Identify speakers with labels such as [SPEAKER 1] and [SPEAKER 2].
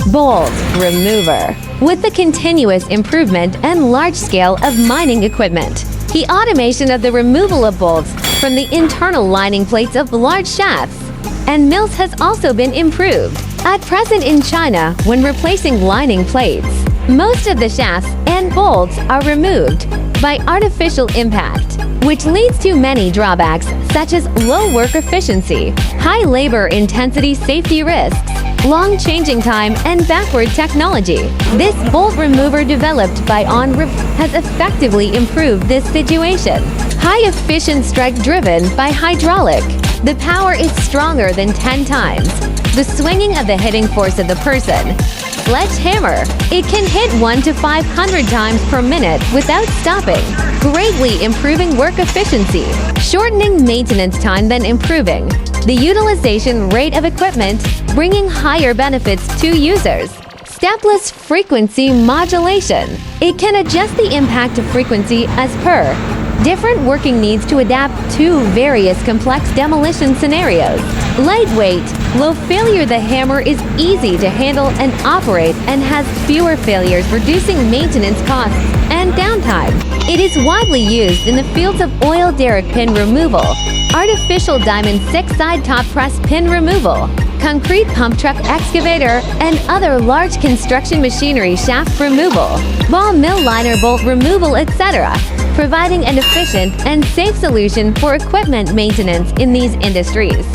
[SPEAKER 1] Bolt Remover. With the continuous improvement and large scale of mining equipment, the automation of the removal of bolts from the internal lining plates of large shafts and mills has also been improved. At present in China, when replacing lining plates, most of the shafts and bolts are removed by artificial impact, which leads to many drawbacks such as low work efficiency, high labor intensity safety risks, long changing time, and backward technology. This bolt remover developed by OnRep has effectively improved this situation. High efficient strike driven by hydraulic. The power is stronger than 10 times the swinging of the hitting force of the person. Sledgehammer. It can hit 1 to 500 times per minute without stopping, greatly improving work efficiency, shortening maintenance time than improving the utilization rate of equipment, bringing higher benefits to users. Stepless frequency modulation. It can adjust the impact of frequency as per different working needs to adapt to various complex demolition scenarios. Lightweight, low failure. The hammer is easy to handle and operate and has fewer failures, reducing maintenance costs and downtime. It is widely used in the fields of oil derrick pin removal, artificial diamond six-side top press pin removal, concrete pump truck excavator, and other large construction machinery shaft removal, ball mill liner bolt removal, etc., providing an efficient and safe solution for equipment maintenance in these industries.